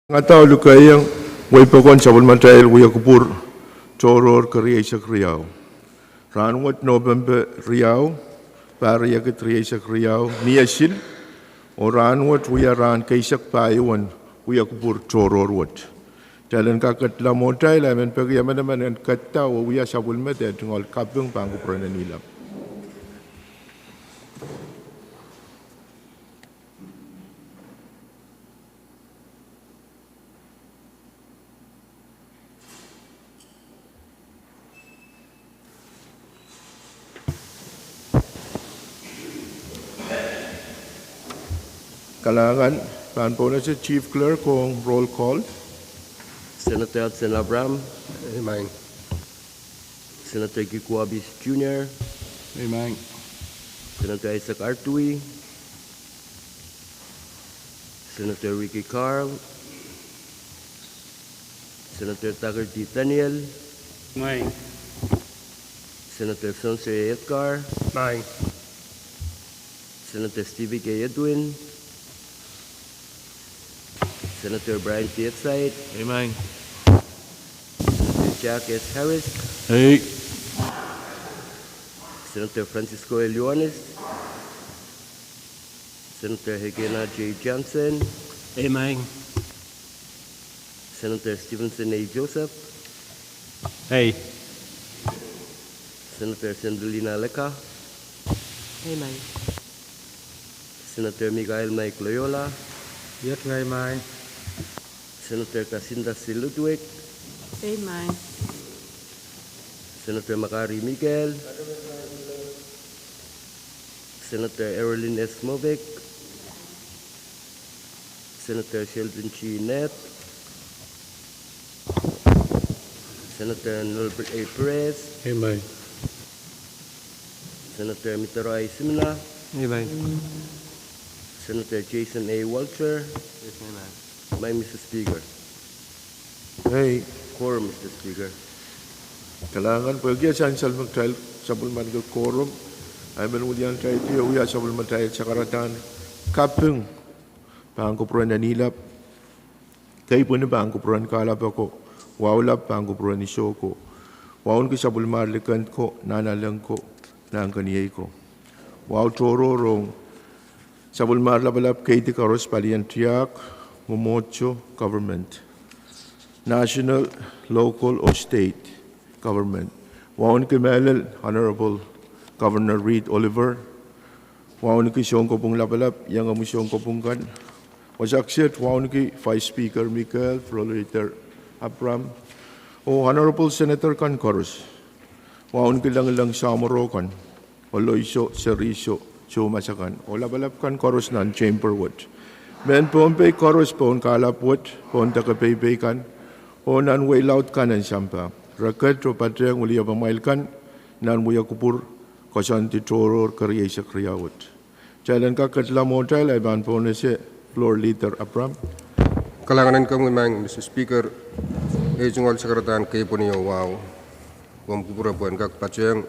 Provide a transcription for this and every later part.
Ngataw lukayang way pagon sa Bulmantail Uyakupur Choror Kariyasak Riyaw Rahnwet November Riyaw Pahrek Riyasak Riyaw Niyasil o Rahnwet Uyaran Kaisak Payuan Uyakupur Choror Wet Jalan kakat lamontay laman pagyaman naman ang kata o uya sa Bulmet at ngol Pwuhng Enginkehlap. Kalangan, pan po na si Chief Clerk kung roll call. Senator Hudson Abram. Amen. Senator Kikuabis Jr. Amen. Senator Isaac Artui. Senator Ricky Carl. Senator Tucker D. Daniel. Amen. Senator Sonse Edgar. Amen. Senator Stevie K. Edwin. Senator Brian T. Etzait. Amen. Senator Jack S. Harris. Hey. Senator Francisco L. Ioannis. Senator Hegena J. Johnson. Amen. Senator Stevenson A. Joseph. Hey. Senator Sandrolina Leca. Amen. Senator Miguel Mike Loyola. Yet Amen. Senator Casinda C. Ludwig. Amen. Senator Makari Miguel. Senator Erilyn S. Movic. Senator Sheldon G. Net. Senator Norbert A. Perez. Amen. Senator Mitero I. Simla. Amen. Senator Jason A. Walter. My Mr. Speaker. Hey, Quorum, Mr. Speaker. kalangan pagya sa Bulmantail sa Bulman ka quorum ay manulian tayo tiyo uya sa Bulmantail sa karatan Pwuhng Enginkehlap kay po na Enginkehlap ako wawlap Enginkehlap ko wawon ko sa Bulmarlikan ko nanalang ko na ang kaniyay ko waw toro Rohng sa Bulmarlabalap kay di karos palian tiyak Mumocho government, national, local, or state government. Waon kimelel, Honorable Governor Reed Oliver. Waon ki siyong ko pong labalap, yang amusyong ko pong kan. Wasaksit, waon ki Vice Speaker Michael, Legislature Abram. O Honorable Senator kan Koros. Waon ki lang samuro kan. Oloiso, Seriso, Sumasakan. O labalap kan Koros nan Chamberwood. Men Pohnpei koros pon kalapwet pon takapay kan o nan way laut kanan sampa rakat ro patreng ulia pamailkan nan Uyakupur kosanti toror Kariyasak Riyawat jalan kakat lamontay laiban pon se floor leader Abram Kalanganan kami mang Mr. Speaker ejungol sekretaran kay po niyo wow kupura puan kak patreng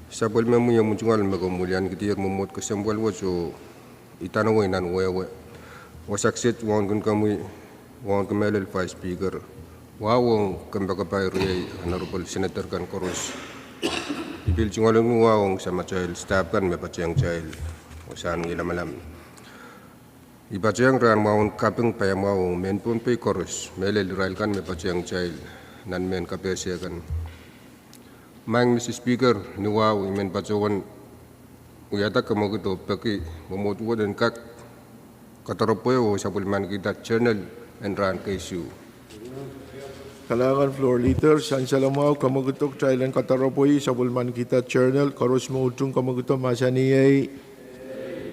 sabol memu yang munjungal magamulian kitiyak mumut kesambal wajo itanaway nan wewe wasaksit wong kun kami wong kemelel Vice Speaker wawong kembakapay riyay Honorable Senator kan Koros ibil jingolong wawong sama child staff kan may patsiyang child usahan ngila malam ipatsiyang ran wawong Pwuhng payam wawong men Pohnpei Koros melel rail kan may patsiyang child nan men kapesya kan mang Mr. Speaker ni wawong men patsawan uyata kamagito paki mamutuwa dan kak Kadkadaur sa Enginkehlap Journal and Enginkehlap. kalangan floor leader san salamaw kamagutok Thailand Kadkadaur sa Enginkehlap Journal karos mo utung kamagutok masaniyay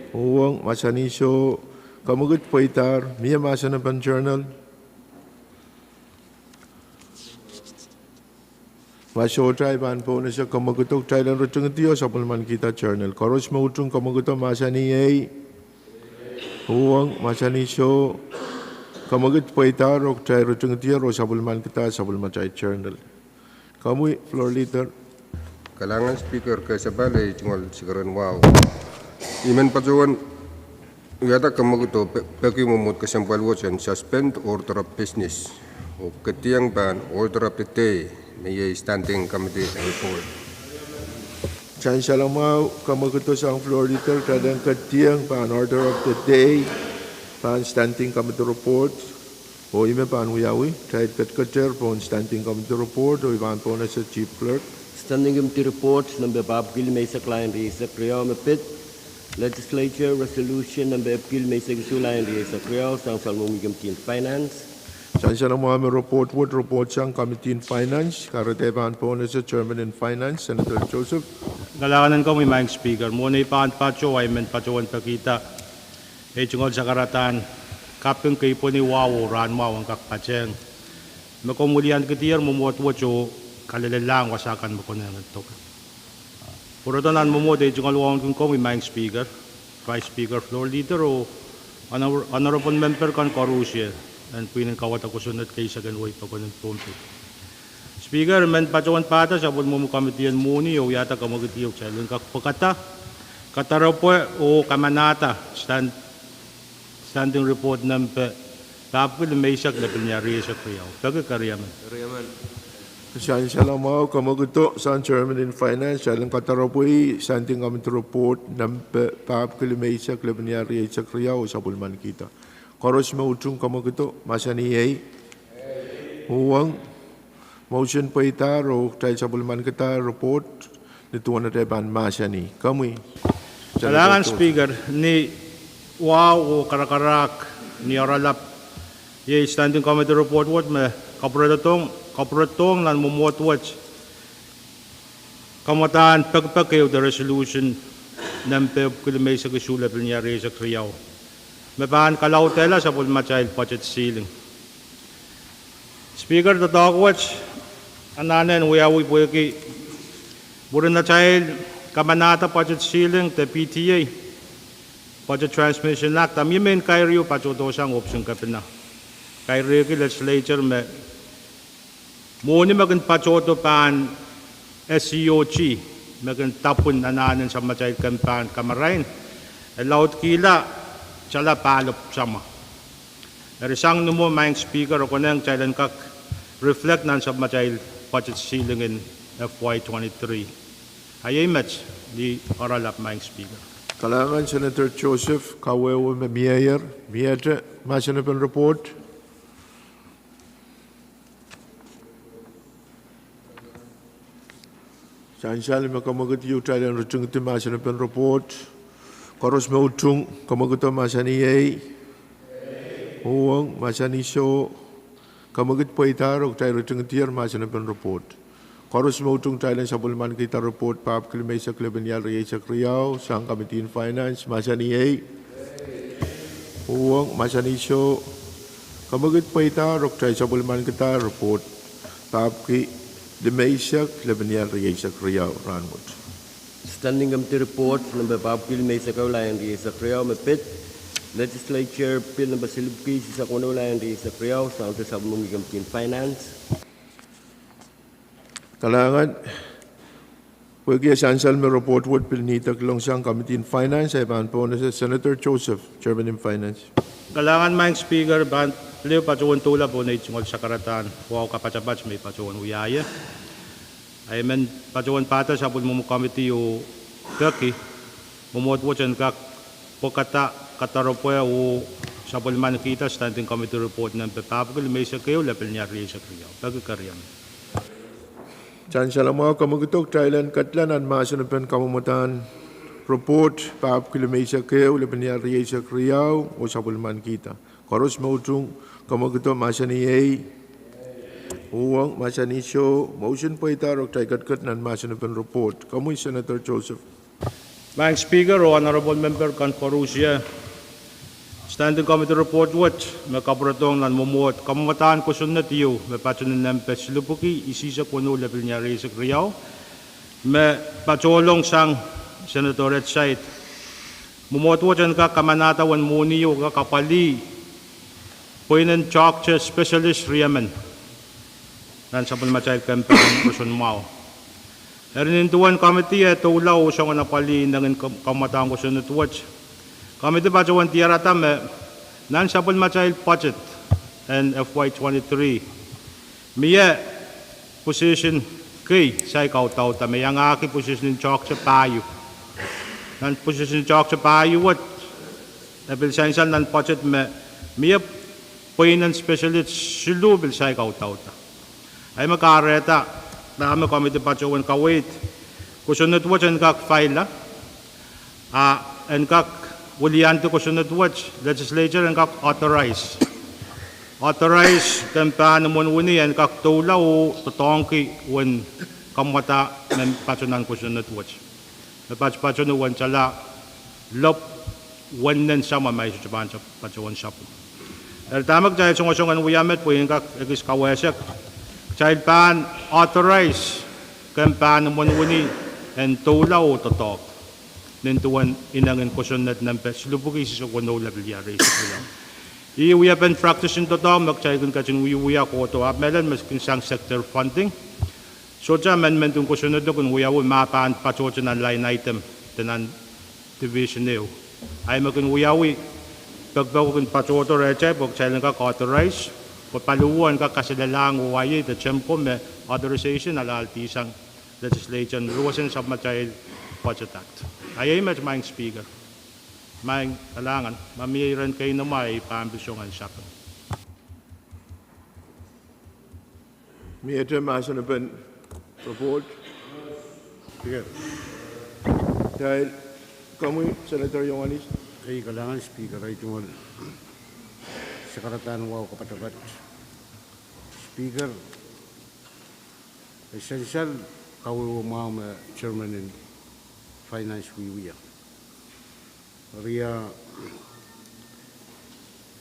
Pwuhng masaniso kamagut poitar miya masanapan journal Masyo ban po na siya kamagutok Thailand rutung tiyo sa Enginkehlap Journal karos mo utung kamagutok masaniyay Pwuhng masaniso kamagut poitar ok chay rutung tiyo sa Enginkehlap sa Enginkehlap Journal kamu floor leader Kalangan Speaker kay sa balay jungol sigaran wow imen patsawan Yata kamaguto peki momot kasampal watchan suspend order of business o ketiang ban order of the day may standing committee report. Chan Salamau, Kamaguto sang floor leader, kadang katiang pan order of the day, pan standing committee report, o ime pan huyawi, kahit Kadkadaur pan standing committee report, o iban po na sa chief clerk. Standing committee report number Babgil Mesa Client Reza Kriyaw Mapit. Legislature resolution number Appeal Mesa Gisulayan Reza Kriyaw sang Salmumigam Team Finance. Chan Salamau may report sang committee in finance, karateban po na sa chairman in finance, Senator Joseph. Galakanan ko may maing speaker. Muna ipahan pacho ay men pachoan pakita. E chungol sa karatan. Kapyung kay po ni Wawo Rahnwet ang kakpacheng. Makomulian kitiyar mumuot-wot yo kalilalang wasakan mo ko na nagtok. Puro tanan mumuot e chungol wawon ko may maing speaker. Vice Speaker, floor leader o honorable member kan korusye. And Pwuhng kawat ako sunod kay sa ganway pa ko ng Pohnpei. Speaker, men pacuan pata sabon mo komitian muni o yata kamagitiyo chalon kakpakata kataraw po o kamanata standing report ng tapil may siya level niya rin sa kriyaw. Pagkakariyaman. Chan Salamau, Kamaguto sang chairman in finance, chalon kataraw po standing committee report ng pap kilimesa klebanyari sa kriyaw sa bulman kita. Koros mautung Kamaguto, masaniyay, Pwuhng, motion pa itaro tayo sa bulman kita report nito na tayo ban masya ni kami. Kailangan speaker ni Wow o Karakarak ni Oralap ye standing committee report what me kapratong nan mumuot watch kamatan pagpakayo the resolution ng kilimay sa kasulap niya rin sa kriyaw. Mabahan kalaw tela sa bulma child budget ceiling. Speaker the dog watch ananen uyawi po ki burin na child kamanata budget ceiling te PTA budget transmission act am yemen Kairong pachoto sang option kapina Kairong ki legislature me muni magan pachoto pan SCOG magan tapun ananen sa machay kampan kamarain allowed kila chala palop sama erisang numo maing speaker o koneng child kak reflect nan sa machay budget ceiling in FY23. Ayay match di Oralap maing speaker. Kalangan Senator Joseph Kawewo Mayor, Miyata, Masanapan report. Sansal makamagot yu tayo ng rutung ito Masanapan report. Koros mautung kamagot masaniyay. Pwuhng, masaniso. Kamagot po itarog tayo rutung ito Masanapan report. Koros mautung tayo sa bulman kita report pap kilimay sa klebanyal riyay sa kriyaw sang committee in finance masaniyay. Pwuhng, masaniso. Kamagot po itarog tayo sa bulman kita report pap kilimay sa klebanyal riyay sa kriyaw Rahnwet. Standing committee report number Babgil Mesa Kaulayan Reza Kriyaw Mapit. Legislature Bill number Silubki sa Kaulayan Reza Kriyaw sang sa Salmumigam Team Finance. Kalangan, pagkaya sansal may report would pilnita kilong sang committee in finance ay pan po na sa Senator Joseph, Chairman in Finance. Kalangan maing speaker ban leo pacuan tula po na itungol sa karatan wow kapacabats may pacuan uyaya. Ay men pacuan pata sa bul mo committee o kaki mumuot-wot yan kak pokata kataropoy o sa bulman kita standing committee report ng papapagul may sa kayo level niya rin sa kriyaw. Pagkakariyan. Chan Salamau kamagutok Thailand katlan an masanapan kamumutan report pap kilometer kayo leban riyay sa kriyaw o sa bulman kita. Koros mautung kamagutok masaniyay. Pwuhng, masanisyo. Motion po itarok tayo Kadkadaur nan masanapan report. Kamuy Senator Joseph. Maing speaker o honorable member kan korusya standing committee report what may kapratong nan mumuot kamamataan ko sunod iyo may pacunan ng Silupuki isisa kuno level niya rin sa kriyaw may pacolong sang senatorate site mumuot-wot yan ka kamanata wan muni yo ka kapali Pwuhng chokcha specialist riyaman nan sa pulmachay campaign kusun mao Erinintuan committee at ulaw siya nga napali ng kamataan ko sunod watch Kami di pa jawan tiarata me nan sapul machail budget and FY23. Miya position kay say kautaw ta may ang aki position chok sa payo. Nan position chok sa payo what ebil sainsan nan budget me miya Pwuhng specialist silu bil say kautaw ta. Ay makareta na kami committee pa jawan kawait. Kusunod watch and kak file and kak Wulian to kusunod watch legislature and kak authorize kampanya munwuni and kak tulaw totongki wen kamata men pacunan kusunod watch na pacunu wan chala lop wannen sama may sucapan sa pacuan sapu tamag jay sungosungan wiyamet po yung kak egis kawesek child pan authorize kampanya munwuni and tulaw totok nintuan inangin kusunod ng pes lubugi sa kuno level yari sa kulang. We have been practicing to dom magcaygon kachin uya ko to melan maskin sang sector funding. So ja amendment yung kusunod kun uya mapaan pachocho ng line item tenan division neo. Ay magun uya pagbago kun pachoto reche pag chaylan ka authorize papaluan ka kasilalang uwaye the chempo me authorization alalti sang legislature ruwasan sa matay budget act. Ayay maing speaker. Maing kalangan, mamiran kayo na may paambisyongan siya. May ito maasan na ba report? Speaker. Dahil kami, Senator Yongalis. Ay kalangan speaker ay tungkol sa karatan wow kapatapat. Speaker, essential kawawang chairman in finance wiwiya. Ria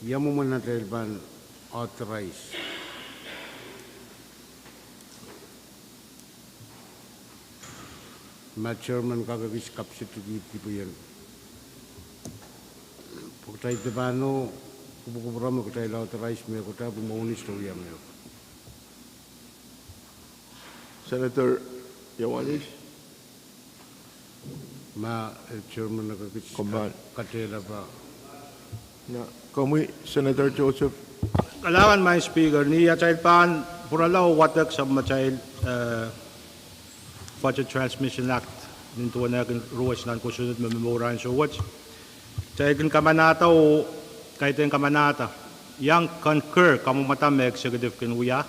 yamu man natin ban authorize ma chairman kagagis kapsitigi tipo yan pagtay debano kubukubra mo kutay authorize me kuta bumunis to yam yo Senator Yongalis. ma chairman nagagis Kumbahan. katela ba Na kami, Senator Joseph. Kalangan may speaker ni child pan puralaw watak sa child budget transmission act nintuan na ruwas nan kusunod memoran so watch child kamanata o kahit yung kamanata yang concur kamumata may executive kinuya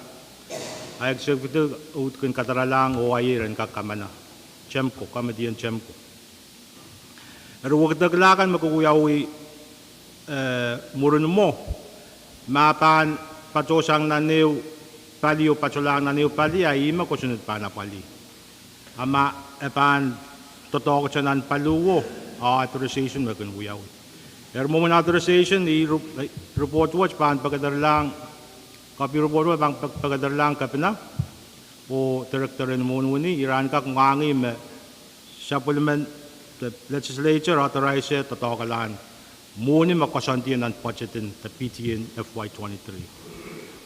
ay executive ut kun kataralang o ayiran kakamana chemko kamadiyan chemko pero wag daglakan makukuyawi murun mo mapan patosang naniw paliw patulang naniw pali ay ima kusunod pa na pali ama epan totoo siya nan paluwo authorization makukuyawi pero mo man authorization i report watch pan pagkadarlang copy report watch pang pagkadarlang kapina o director mo nuni iran ka kung angim supplement the legislature authorized it to talk alan muni makasantian ng budget in the PTN FY23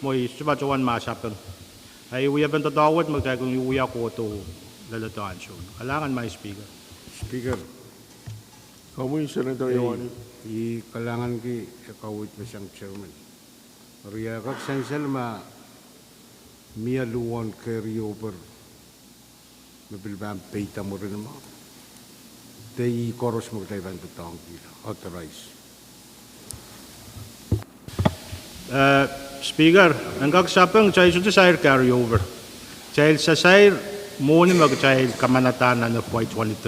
moisubajuan masapan ay we have been to tawad magtagong uya ko to lalatuan so kalangan may speaker Kami, Senator Yongalis. i kalangan ki kawit na siyang chairman ria kak sensel ma mia luwan carry over mabilbang peita mo rin mo they koros mo tayo ban tutong authorize speaker ang kagsapang child sa sire carry over child sa sire muni mag-child kamanatan ng FY23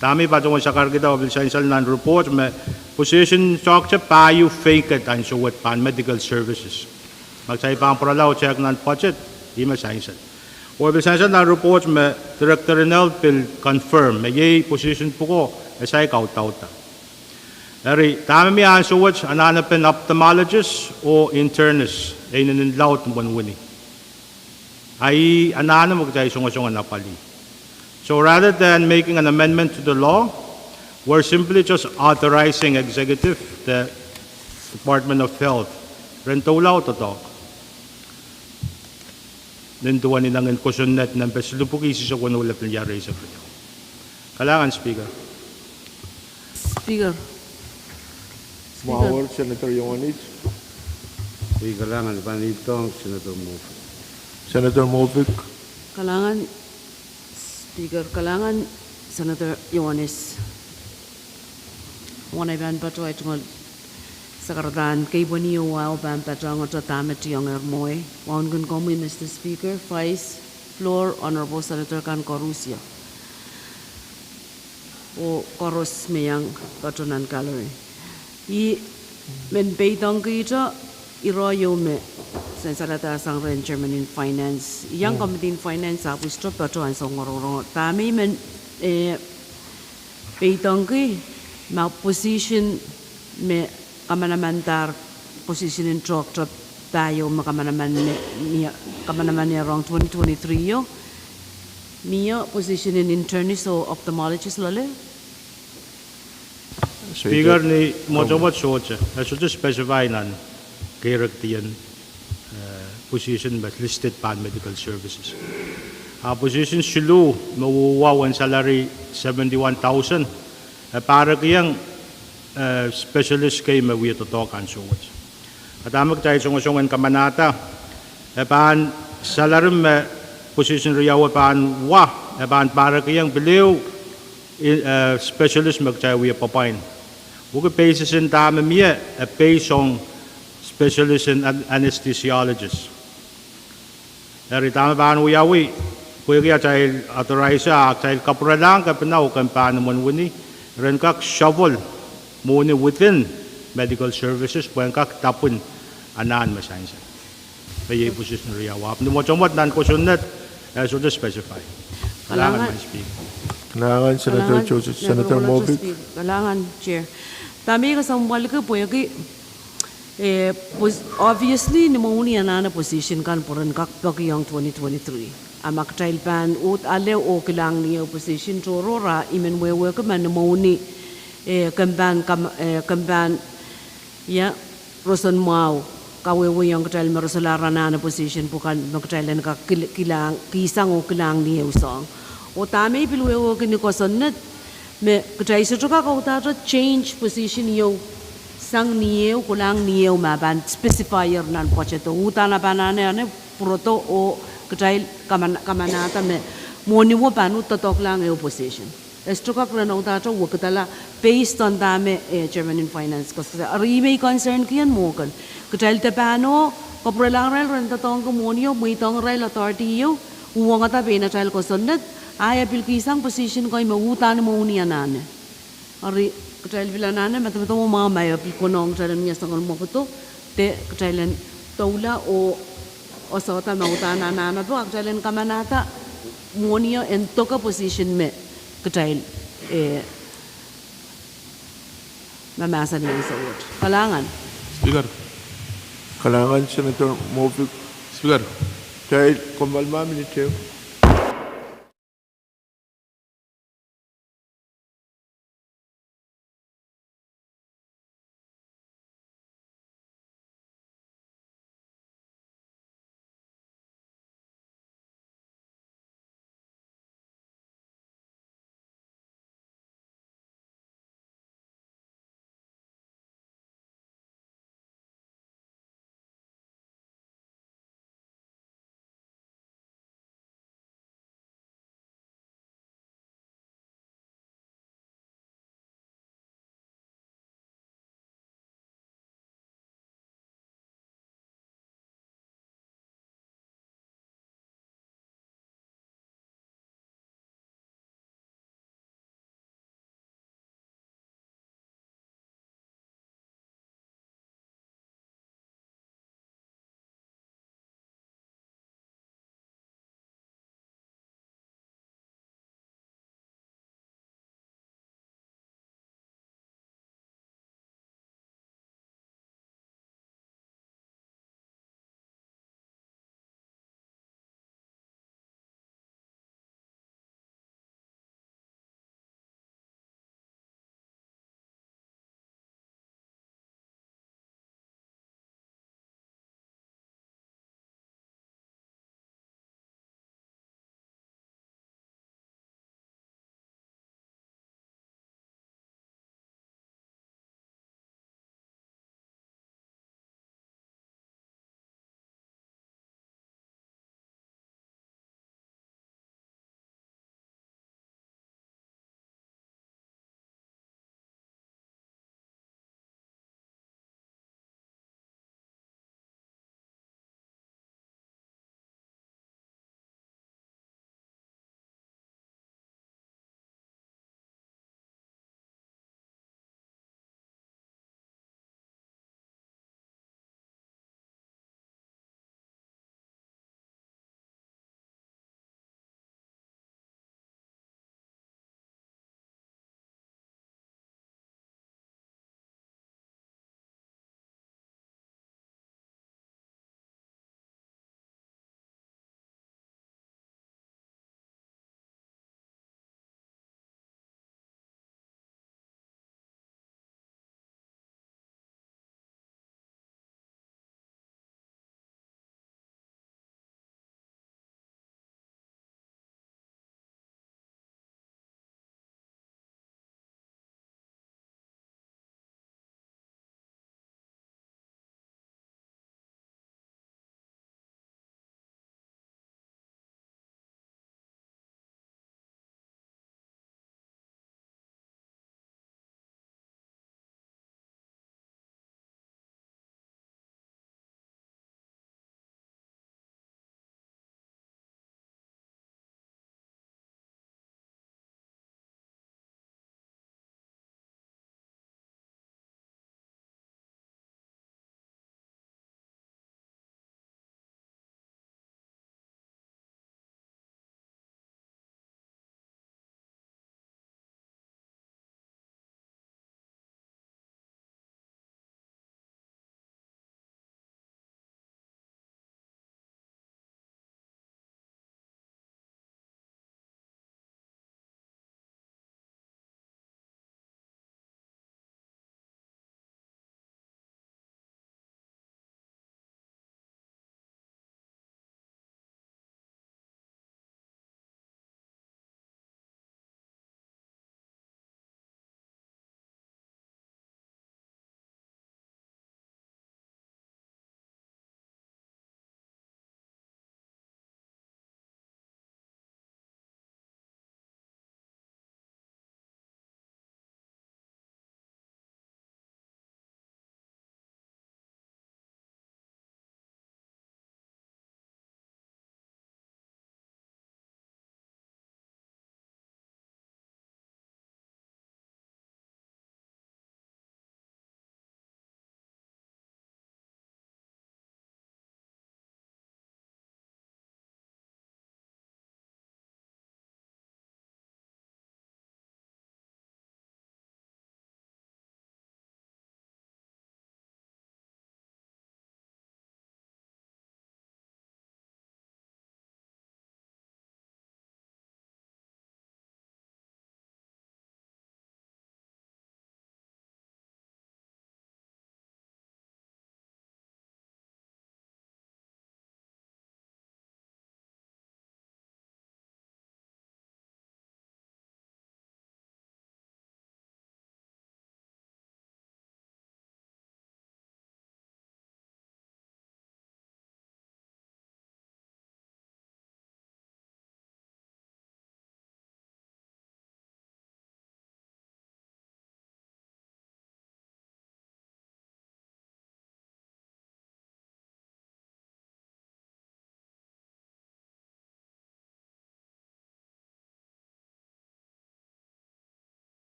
tami pa tungo sa Kadkadaur bil essential non report may position structure Pwuhng and so what pan medical services mag-child pang pralaw check ng budget di ma-essential or essential non report may director Renel will confirm may position po ko asay kautauta Eri, tama mi ang suwats ananapin ophthalmologist o internist ay naninlaut ng banwini. Ay anana magtay sunga-sunga na pali. So rather than making an amendment to the law, we're simply just authorizing executive, the Department of Health, rentulaw to talk. Nintuan ninangin kusunet ng pesilupukisi sa kunulap ng yari sa Kalangan, Speaker. Speaker. Mawar, Senator Ioannis. Kalangan panitong Senator Moffat. Senator Movic. Kalangan, Speaker, kalangan Senator Ioannis. Wanay ban pato ay tungkol sa karatan kay Boniyo wow ban pato ang oto tamet yung ermoy. Waun gun komi, Mr. Speaker, Vice Floor, Honorable Senator Kan Korusya. O koros mayang pato nan kalori. Men peitong kita iroyo me sen salata sang ren Chairman in Finance. Yang Committee in Finance apu stop pato ang songororo. Tami men peitong ki ma position me kamanamantar position in truck tayo makamanaman niya wrong 2023 yo. Niya position in internist o ophthalmologist lale. Speaker ni motomot soche. Soche specify nan karaktiyan position but listed pan medical services. Position sulu mawuwawan salary 71,000. Pahrek yang specialist kay mawiya totokan suwat. At amag tayo sungusungan kamanata. Pan salary position riyawa pan pan Pahrek yang beliw specialist magtayo wiya papain. Huwag basis in tama miya based on specialist in anesthesiologist. Dari tama pan wiyawi. Kuya kaya tayo authorize tayo kapuralang kapanaw kan paano manwini. Ren kak shovel muna within medical services puwang kak tapon anaan masayansa. Kaya position riyawa. Nung mo nan kusunat so to specify. Kalangan speak. Kalangan Senator Joseph, Senator Movic. Kalangan Chair. Tami ka sa mwal ka po obviously ni mo ni anana position kan puran kak yung 2023. Amak trail pan ut ale o kilang niya opposition torora imen wewe ka man mo ni kamban ya roson mau kawewe yung trail marosalara na position bukan magtrailan ka kilang kisang o kilang niya usong o tame pilwewe ka ni kosonnet me katray sa ka utara change position yo sang niya kulang niya maban specifier nan pocheto utana banana ne proto o katay kamanata me moni wo panu totok lang e opposition esto ka prano tato wo katala based on dame Chairman in Finance kasi ari may concern kiyan mo kan katay te pano kaprelang rel ren tatong ko monio may tong rel authority yo uwang ata pena child ko sonnet ay apil kisang position ko ay mautan mo ni anane ari katay bilanane matamato mo mama ay apil ko nong child niya sa mo ko to te katay len tawla o sota mautana nana to actually kamanata monio en toka position me katail mamasa ni sa word kalangan Speaker. Kalangan Senator Movic. Speaker. Dahil kumalma minute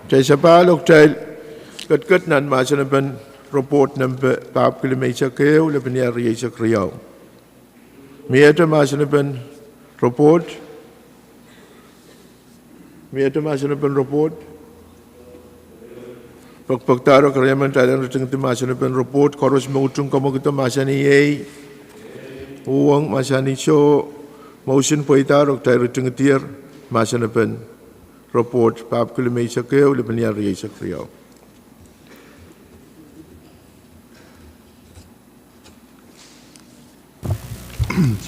ใจสปาลกใจเกิดนั้นมาชนเป็นรปอร์ตนำไปปราบกิลเมชักเกลและเป็นยาเรียชักเรียวมีอัตมาชนเป็นรปอร์ตมีอัตมาชนเป็นรปอร์ตปักตาเราเคยมันใจดังจึงที่มาชนเป็นรปอร์ตคอรุสมาอุจุงก็มากุตมาชนีเอPwuhngมาชนีโชmotion ไปตาเราใจเราจึงที่มาชนเป็นรปอร์ตปราบกิลเมชักเกลและเป็นยาเรียชักเรียว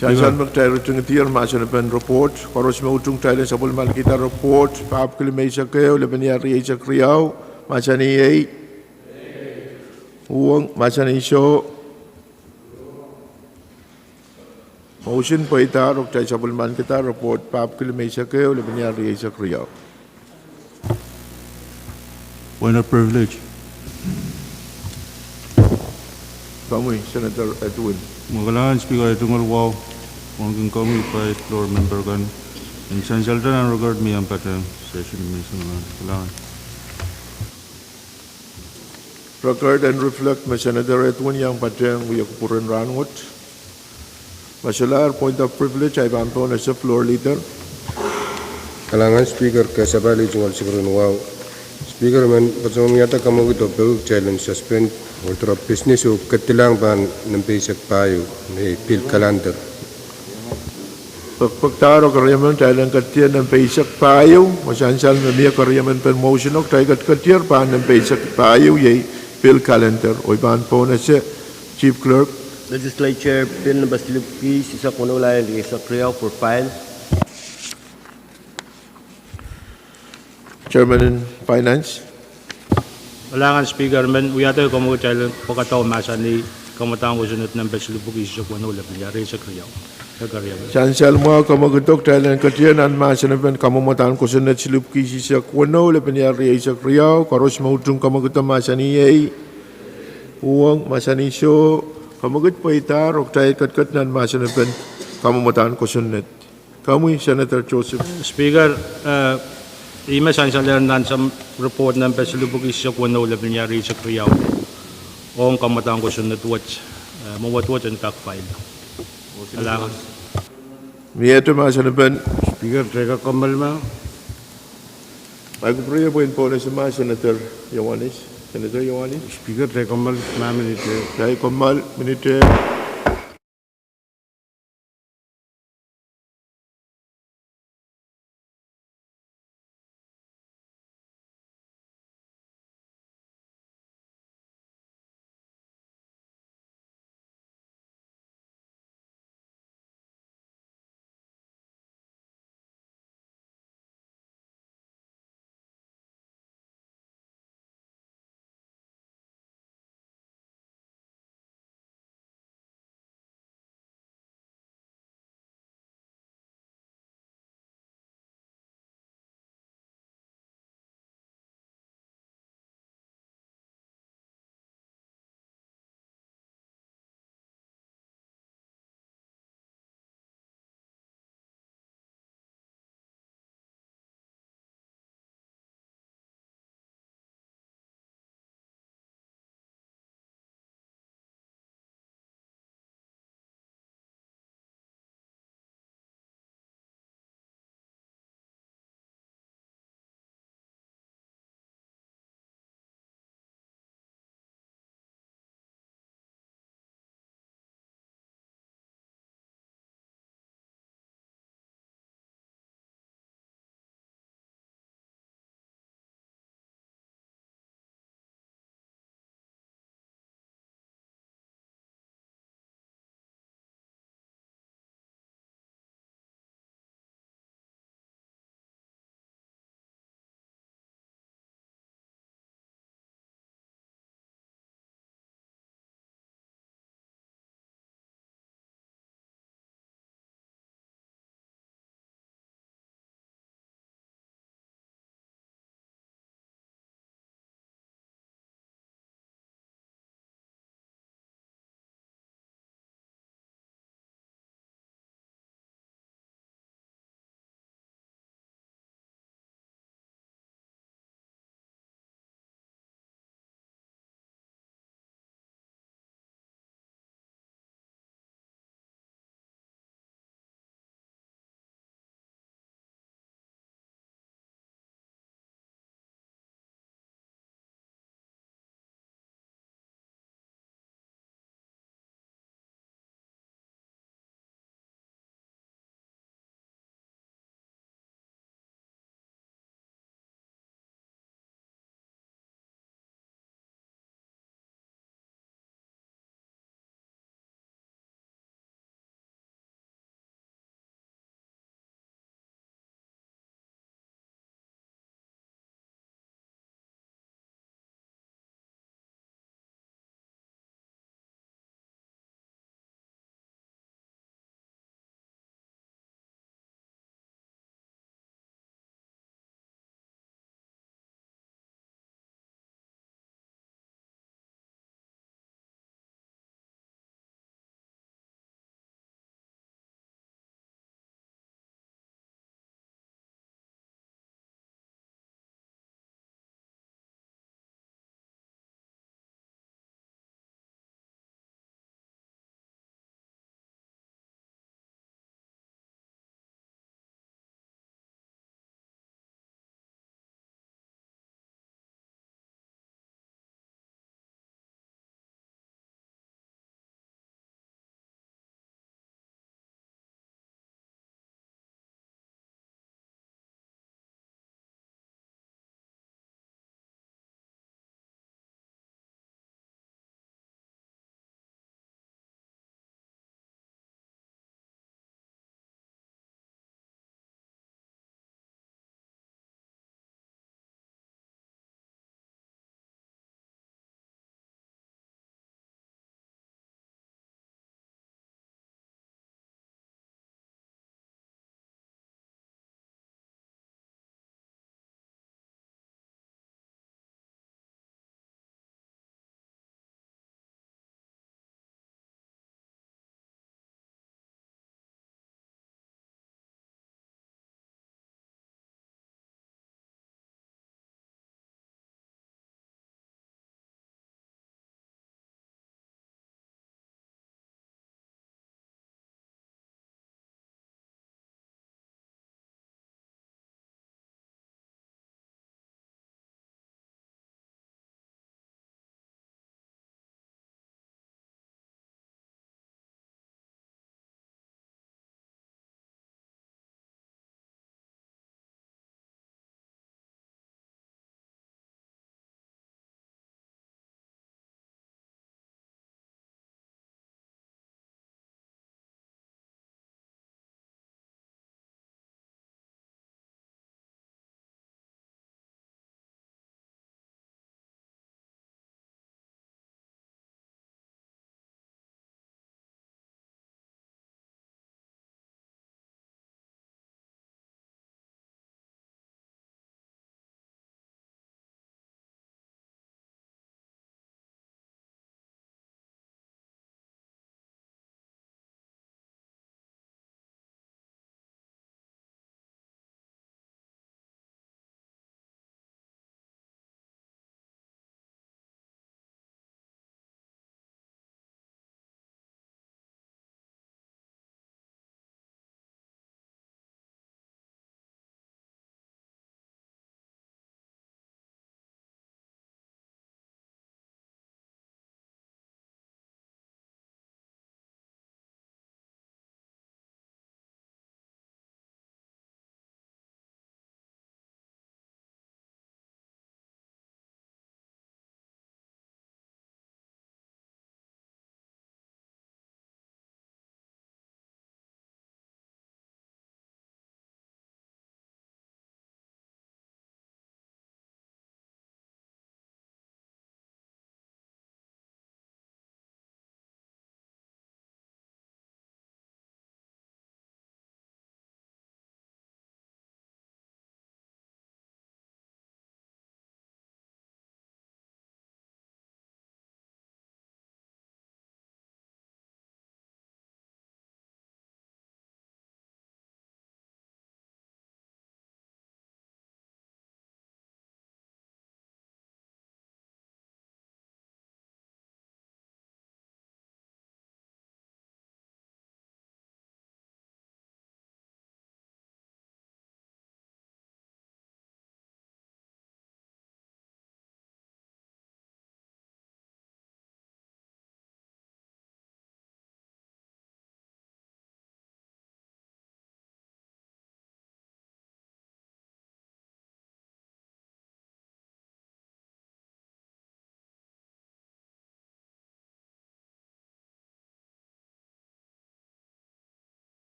Chansan magtayo ng tiyer masya na pen report koros mo utung tayo sa bulmal kita report paap kilimay sa kayo laban yari sa kriyaw masya ni ay Pwuhng masya ni show motion po itarok tayo sa bulmal kita report paap kilimay sa kayo laban yari sa kriyaw Point of privilege. Kamuy, Senator Edwin. Magalangan Speaker Itungal Wow, Mungkin kami pa floor member kan. Essential dan regard mi ang patang session mi sa Magalangan. Record and reflect Senator Edwin yang patang Wiyakupuran Rahnwet. Masalar point of privilege ay bampo na sa floor leader. Kalangan Speaker kasabali jungal siguro wow. Speaker man pasong yata kamu gitu bill challenge suspend ultra business o katilang ban ng basic payo ni bill calendar. Pagtaro karyaman tayo ng katiyan ng basic payo, masansal na niya karyaman promotion o tayo katiyar pa ng basic payo yay bill calendar o iban po na siya Chief Clerk. Legislature Bill number Silipki sa kunulayan di sa Kriyaw for Pein. Chairman in Finance. Magalangan Speaker men uyata ko mo tayo pagkataon masa ni kamatang ko sunod ng Silipki sa kunulayan yari sa Kriyaw. Sansal mo kamagutok tayo ng katiyan ang masanapan kamamatan ko sunod Silipki sa kunulayan yari sa Kriyaw karos mautong kamagutok masa niyay Pwuhng masanisyo kamagut po itar o tayo katkat ng masanapan kamamatan ko sunod. Kamuy, Senator Joseph. Speaker, Ima sansalan nan sa report ng Pesilubog isya kung ano labi niya rin sa Kriyaw o ang kamatang ko sunod watch mawatwat ang kak-file. Alangan. Miyato masanapan. Speaker, teka kamal ma. Magpupriya po po na sa mga Senator Yawanis. Senator Yawanis. Speaker, teka kamal ma minute. Tayo kamal, minute.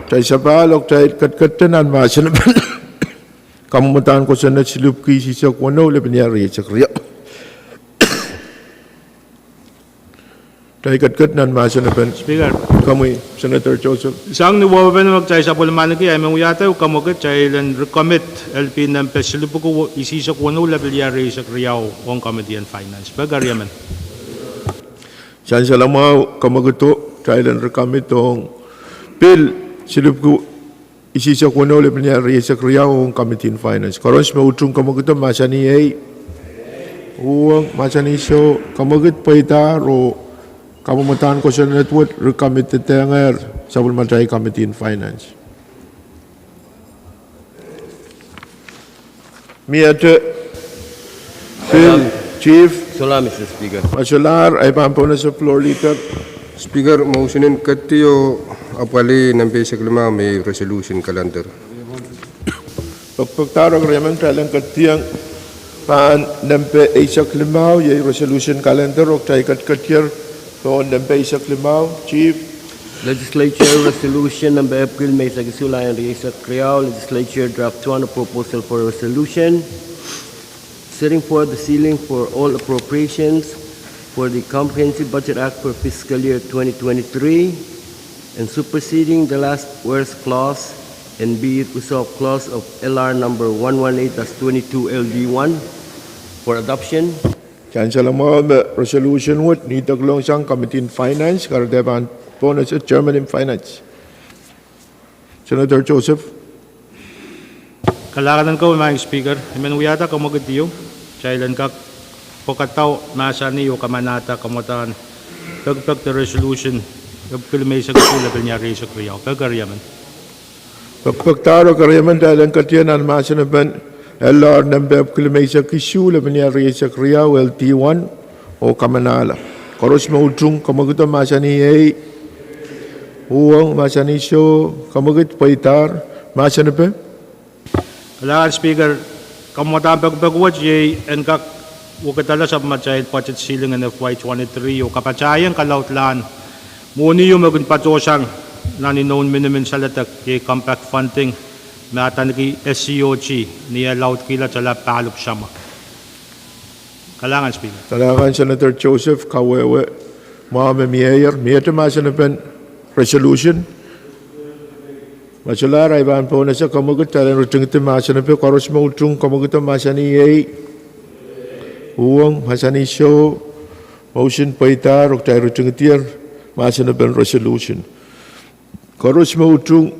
Tay Sapalok, Tay Kadkadaur, Masan, Kamutan ko sana silupki si sa kuno le penyari cakria. Tay Kadkadaur Masan pen. Speaker. Kami Senator Joseph. Sang ni wawa pen magchay sa pulmanaki ay menguyata ukamoget chay len recommit LP ng pesilupuko isi sa kuno le penyari cakria on Committee on Finance. Bagariaman. Siyan sa lamau kamaguto chay len recommit tong bill silupku isi sa kuno le penyari cakria on Committee on Finance. Karon sa utung kamaguto masani ay uang masani so kamagut paita ro Kamutan ko sa network recommit tenger sa Bulmatay Committee on Finance. Miate Phil Chief Sola, Mr. Speaker. Masalar ay pampuna sa floor leader. Speaker, motionin katiyo apali ng basic lima may resolution calendar. Pagpagtarong raman talang katiyang paan nampe isak limaw yung resolution calendar o tayo katkatiyar on the basic limau, Chief. Legislature Resolution number April May Sagisula and Riesa Kriao. Legislature draft 1 proposal for resolution setting forth the ceiling for all appropriations for the Comprehensive Budget Act for fiscal year 2023 and superseding the last whereas clause and be it resolved clause of LR number 118-22 LD1 for adoption. Chancellor mo resolution would need to long sang Committee in Finance kardeban bonus at Chairman in Finance. Senator Joseph. Kalakanan ko mga speaker, imenuyata kamagatiyo, chailan ka pokataw nasa niyo kamanata kamutan pagpag the resolution pagpilmay sa kusula penyari sa kriyaw pagariaman. Pagpagtaro kariyaman dahil ang katiyan ang masanaban LR number kilomay sa kisula penyari sa kriyaw LT1 o kamanala. Koros maudrung kamagutan masani ay uang masani so kamagut paitar masanaban. Kailangan speaker, kamutan pagpagwat yay and kak wakatala sa matchayad budget ceiling ng FY23 o kapatsayan kalautlan muni yung magun patosang na ni-known minimum sa latak kay compact funding na tanaki SCOG niya laut kila sa lapalop siyama. Kailangan speaker. Kailangan Senator Joseph kawewe mga mayor miyata masanaban resolution. Masalar ay bahan po na sa kamagut talang rutung ito masana po karos mautung kamagut ang masani ay uwang masani show motion paitar o tayo rutung ito masana po resolution. Karos mautung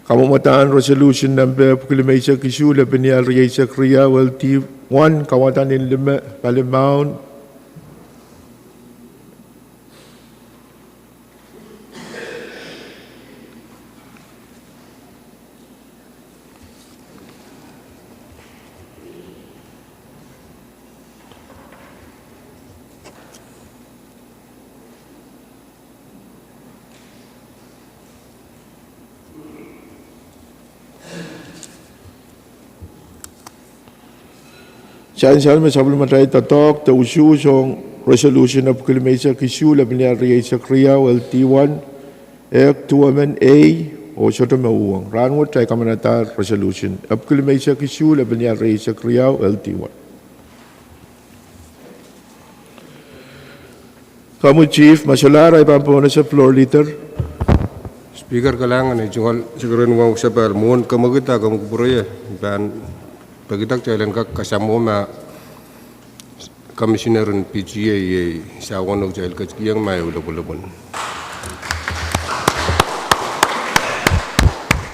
kamamataan resolution number kilimay sa kisula penyal riyay sa kriya LT1 kawatan in lima palimaon. Siyan may sabol matay tatok ta ususong resolution of kilimesa kisula binyari sa kriya LT1 Act 2A o soto mauwang Rahnwet ay kamanata resolution of kilimesa kisula binyari sa kriya LT1. Kamu Chief Masalar ay pampuna sa floor leader. Speaker, kailangan ay jungal siguro nung sa par mohon kamagita kamagpuraya ban pagitak jalan kak kasamo ma Commissioner ng PGA sa wanog jail kajkiyang may ulabulabon.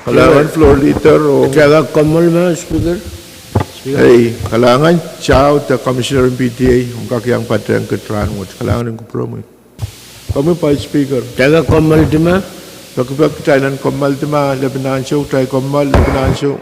Kailangan floor leader o Kaya kamal ma, Speaker? ay kailangan chow ta Commissioner ng PTA kung kakiyang pateng Rahnwet. Kailangan ng kupromo. Kami pa speaker. Kaya kamal di ma? Pagkabag tayo ng kamal di ma, labanan siya, tayo kamal, labanan siya.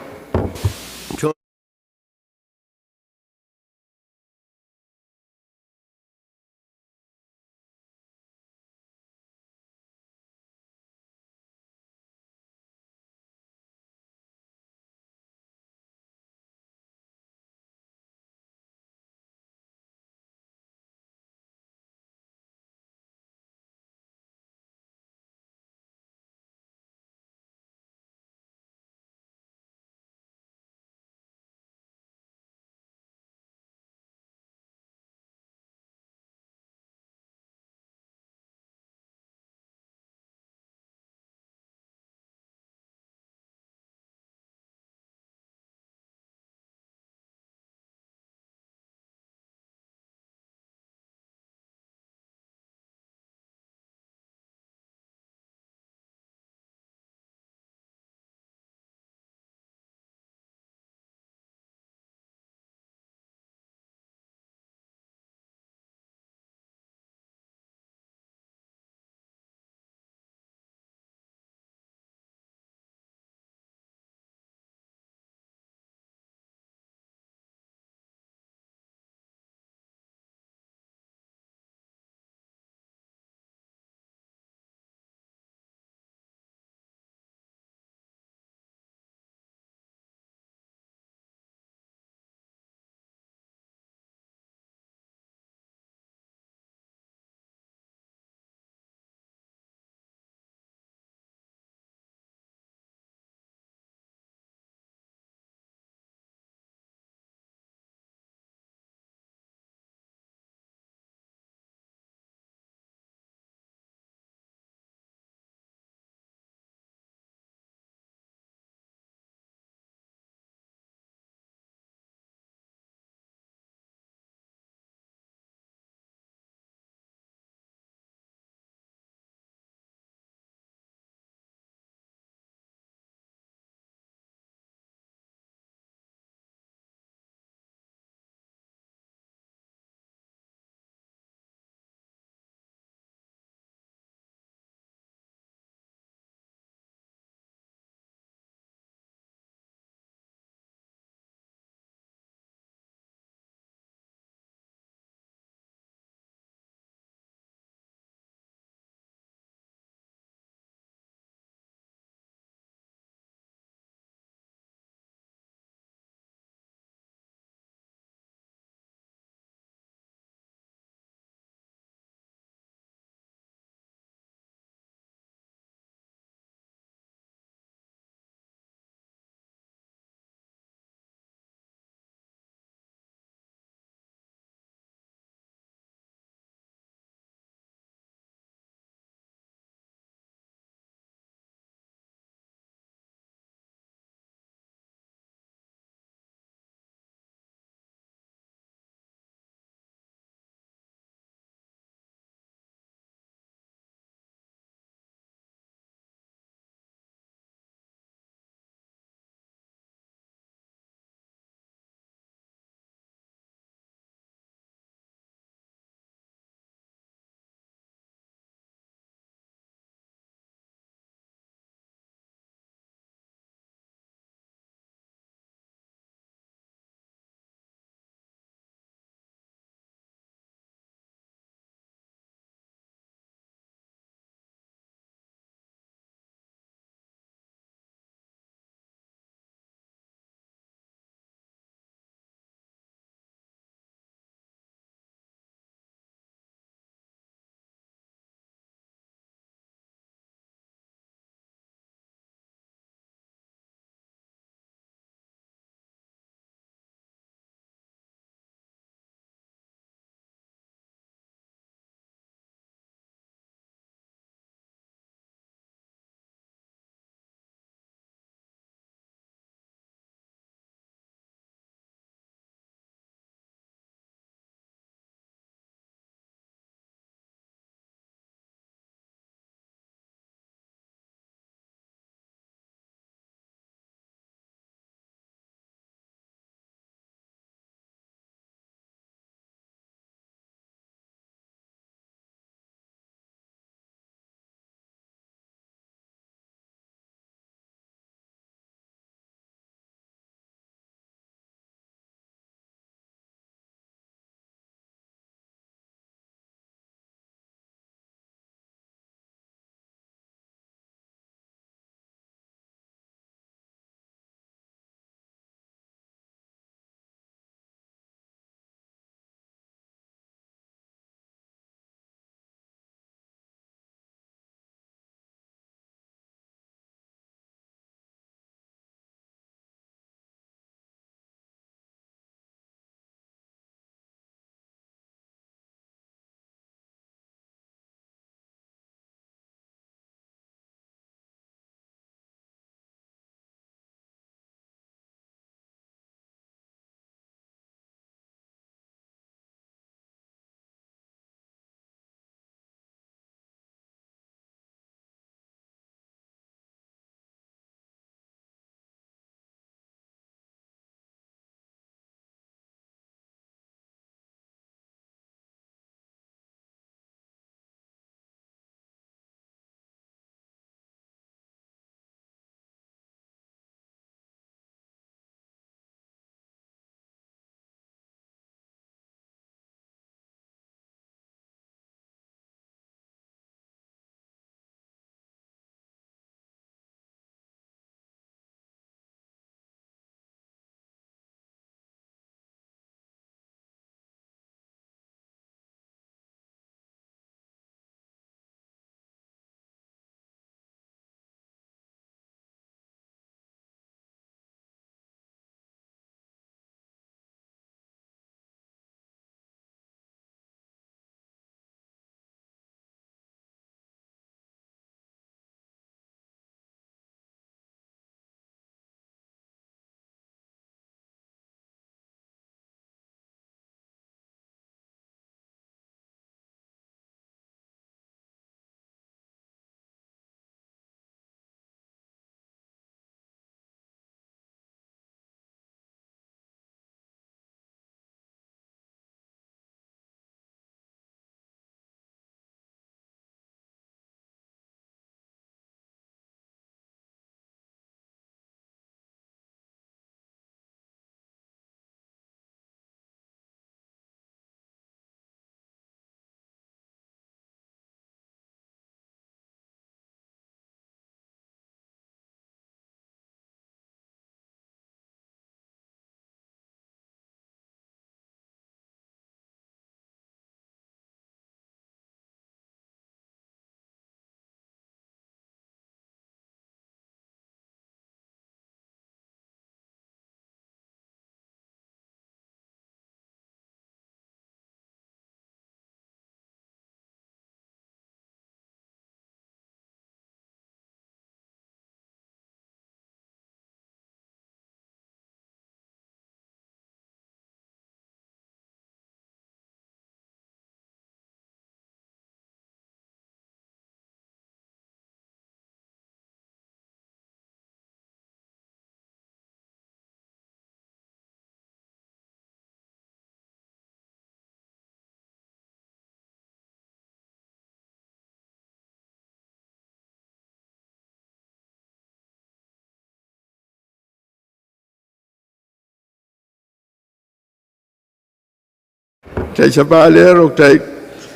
tay sabaler o tay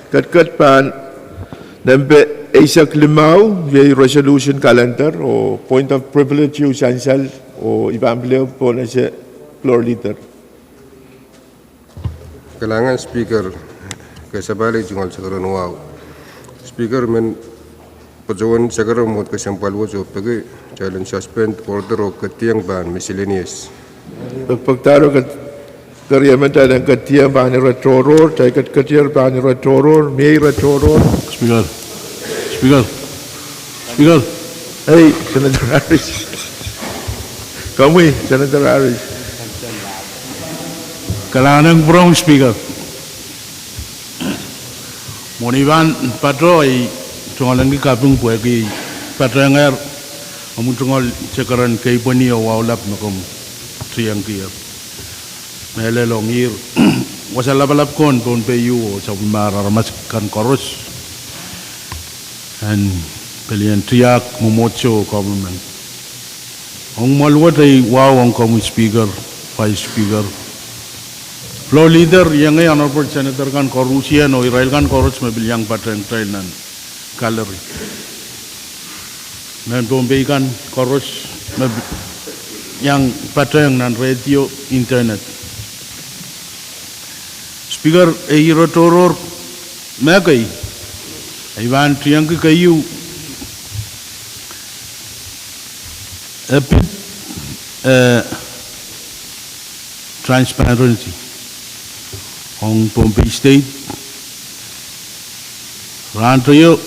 kat pan nempe Isaac Limau ye resolution calendar o point of privilege yu sansal o ibambleo po na siya floor leader. Kailangan speaker kasabali jungal sakaran wow. Speaker men pajawan sakaran mo kasampal wo so pagi challenge suspend order o katiang ban miscellaneous. Pagtaro kat karyaman tayo ng katiang ban ni retoror, tayo katiang ban ni retoror, may retoror. Speaker. Hey, Senator Harris. Kamu, Senator Harris. Kailangan ng Pwuhng, Speaker. Monivan patro ay tungalan ki kapung Pwuhng ki patrangar amun tungal cekaran kay poni o wawlap makom triyang kiya. Mele longir wasalap kon Pohnpei o sa mararamas kan koros and pelian triyak mumocho government. Ang malwat ay wow ang kong Speaker, Vice Speaker. Floor leader yang ay honorable senator kan korusian o Israel kan korus mabil yang patreng trail nan gallery. Men Pohnpei kan korus yang patreng nan radio internet. Speaker ay rotoror magay ay van triyang kayu a bit transparency. On Pohnpei State, Rantayo,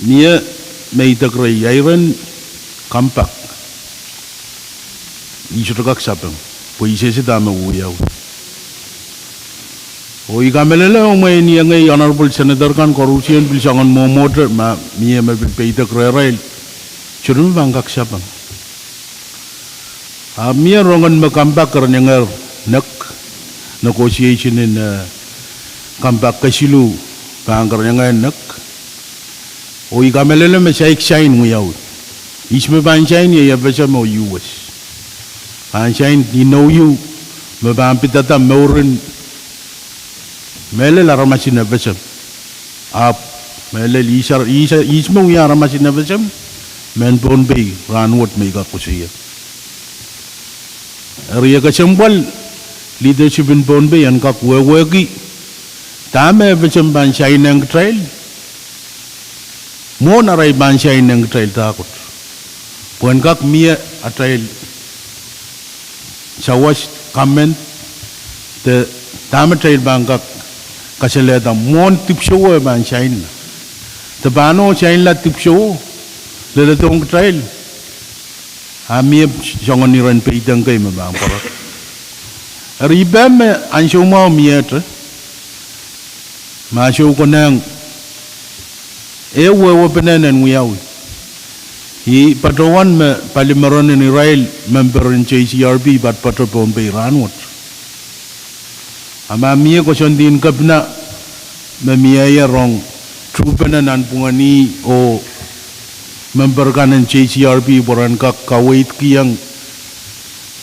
Mia made a gray iron compact. Ishukak Sapwekeikat, Pwuhng dama uyaw. O ikamelala o may niyangay honorable senator kan korusian bilsangan mo motor ma Mia may pay the gray rail. Churun bangkak Sapwekeikat. Mia rongan makampak karanyangar nak negotiation in comeback kasilu pangkar yang enak. O ikamelele me shine muyaw. Isme banshine ya besa mo US. Banshine you know you me bampitata meurin mele la ramasin na besa. Up mele isme ya ramasin na besa. Men Pohnpei Rahnwet mega kusiya. Area kasembal leadership in Pohnpei and KAPWARESOU tama becam bansay ng trail mo naray bansay ng trail takot puan kak mia a trail sawas comment the tama trail bangkak kasaleta mon tipsyo bansay na tabano chain la tipsyo le tong trail amia jangan niran peidang kay mabang Pahrek Ribam ansyo mo miyetre masyo ko nang ewe penanan wiyaw I patawan me palimaron in Israel member in JCRB but patro Pohnpei Rahnwet ama miye ko sondin kapna memiyaya rong trupenan an pungani o member kanan JCRB boran kak kawait kiyang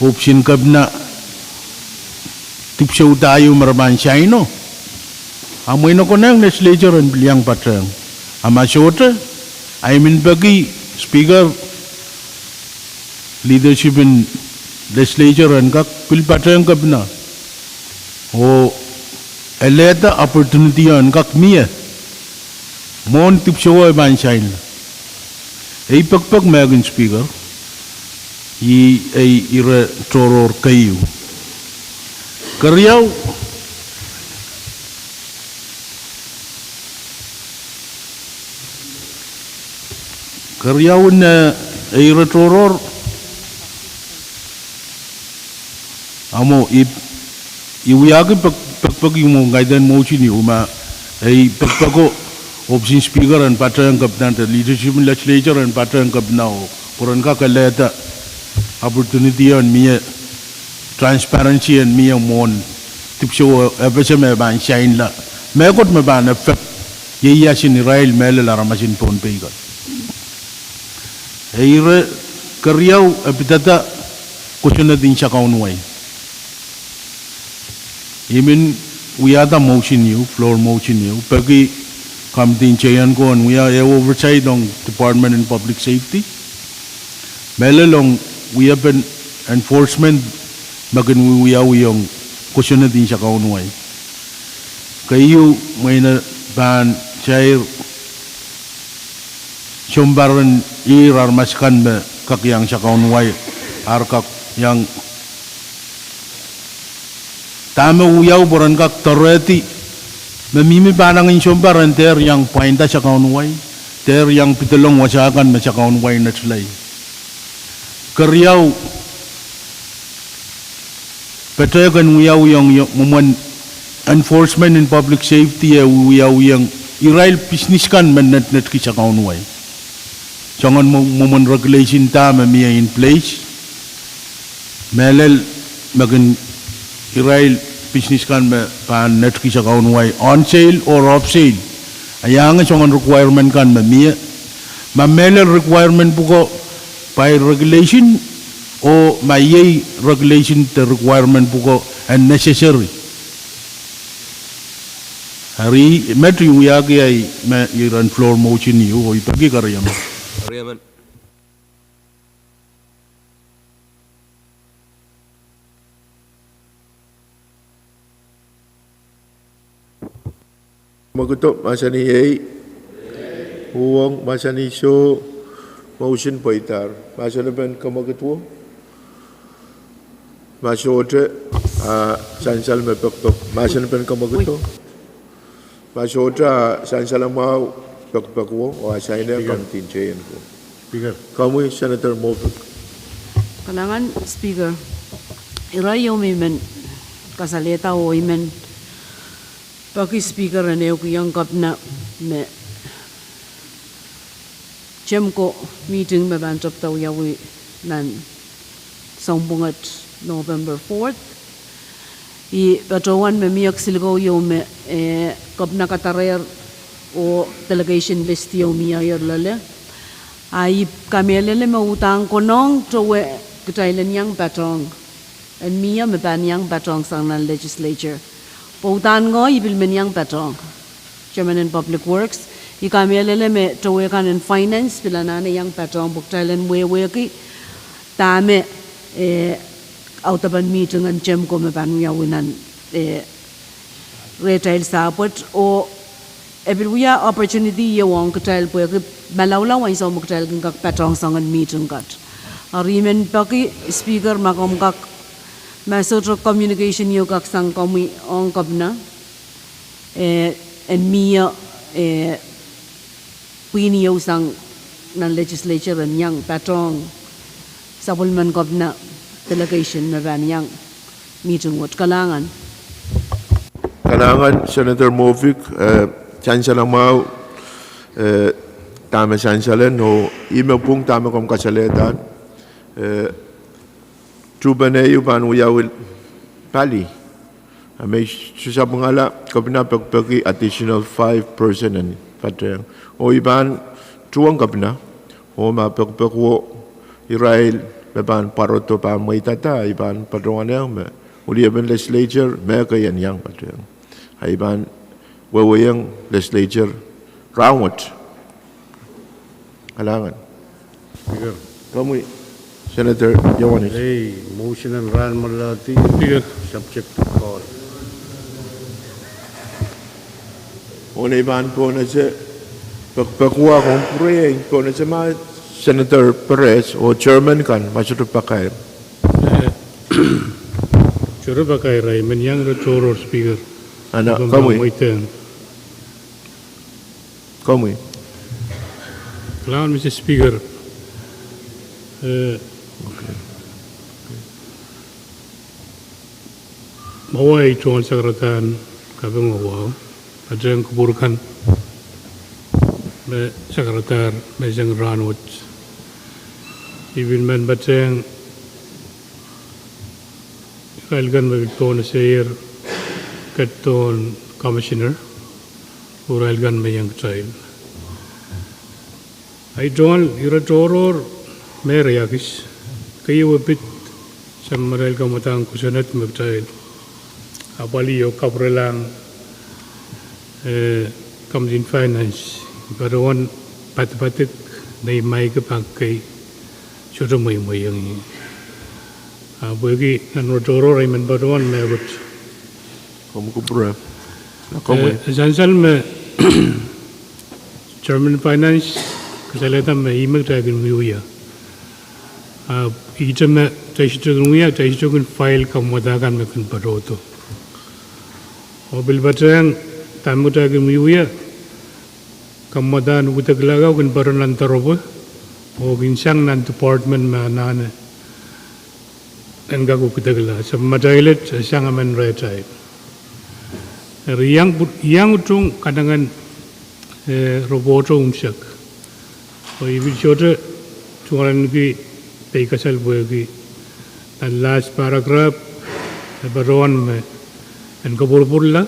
option kapna tipsyo tayo marabansya ino. Amoy na ko nang legislature and bilyang patrang. Ama syota, I mean bagi speaker leadership in legislature and kak pil patrang kapna. O eleta opportunity an kak miya. Mon tipsyo ay bansya ino. Ay pagpag magin speaker, ay ira toror kayo. Karyaw na ay retoror amo iwiyagi pagpagi mo gaidan mo chini uma ay pagpago option speaker and patrang kapnan leadership legislature and patrang kapnao puran ka kaleta opportunity on miya transparency and me mon tipsyo FSMTC ban shine la megot me ban effect ye yasin Israel mele la ramasin Pohnpeikat eire karyaw epitata kusuna din siya kaunway imin we are the motion you, floor motion you, pagi kamtin chayan ko, and we are oversight on Department in Public Safety. Melalong, we have been enforcement, magin we are yung kusyon na din siya kaunway. Kayo, may na ban, chair, sumbaran irar maskan ba kakyang siya kaunway, arkak yang tama uyaw boran kak toreti mamimi panang insumbaran ter yang painta siya kaunway, ter yang pitulong wasakan ma siya kaunway na tulay. Karyaw patayakan uyaw yung muman enforcement in public safety uyaw yung irail business kan man net ki siya kaunway. Jangan muman regulation ta mamia in place. Melel magin irail business kan pan net ki siya kaunway on sale or off sale. Ayangan jangan requirement kan mamia. Mamelel requirement buko by regulation o may regulation the requirement buko and necessary. Hari metri uyagi ay iran floor motion you o ipagi kariyam. Karyaman. Magutok masa ni Pwuhng masa ni so motion poitar masa ni ben kamagutua masa otre sansal me pek masa ni ben kamagutua masa otre sansal mau pek wo o asaina kamtin chain ko Speaker. kamu Senator Mofik Kalangan Speaker, irayo men kasaleta o men pagi Speaker ane ko yang kapna me Jemko meeting me bantap tau yawi nan sambungat November 4th. I batawan me miyak silgo yo me kapna katarer o delegation list yo miya yer lale. Ai kamelele me utang konong towe kitailen yang batong. And miya me ban yang batong sang nan legislature. Pautan ngo ibil men yang batong. Chairman in Public Works. Ikamelele me towe kan in finance pilanane yang patong buktailen wewe ki tame autaban meeting an jem ko me ban yawinan retail support o ebilwiya opportunity ye wong ktail po ki malawlaw ay sa muktail kin kak patong sangan meeting kat arimen paki speaker makom kak message communication yo kak sang komi ong kapna en miya Pwuhng sang ng legislature and yang patong sabulman governor delegation na van yang meeting what kalangan Senator Mofik chance lang mau tama chance lang no email pung tama kom kasaletan trubane yu ban uyawil pali may susabong ala kabina pagpagi additional 5% and pateng o iban tuang kapna o mapagpagwo Israel beban paroto pa may tata iban padrongan yang me uli iban legislature me kayan yang pateng iban wawayang legislature Rahnwet kalangan Speaker. kamu Senator Yawanis Hey, motion and run malati. Speaker. Subject to call. o na iban po na siya pagpagwa kong praying po na siya mga Senator Perez o chairman kan masuk pakai Choro pakai rai menyang ro choro speaker. anak Gambang kamu waitan. kamu Kalangan Mr. Speaker. Mawai tuan sekretarian kabeng awal. Ajang keburukan. Me sekretar me jeng Rahnwet. Ibin men bacang kailgan me ton seir keton commissioner urailgan me yang child. I don't ira toror me reagis kayu bit sam marail kamatang kusanat me child. abali yo kaprelang comes in finance baron pat-patik na may kapagkay sudah may yang bagi nanotoro Raymond baron megot Kamu kupura. Kamu. Sansal me German finance kesalahan me imak dragon muya. Ijam me taishugun file kamwadagan me kun baroto. Mobil baterang tamu dragon muya kamwadan utaglaga kun baron lantarobo. O ginsang nan department me nane. Enggak utagla. Sa madailet sang aman retai. Yang utung kadangan roboto umsak. O ibil chote tuaran ki peikasal bogi. Dan last paragraph baron me en kaburburla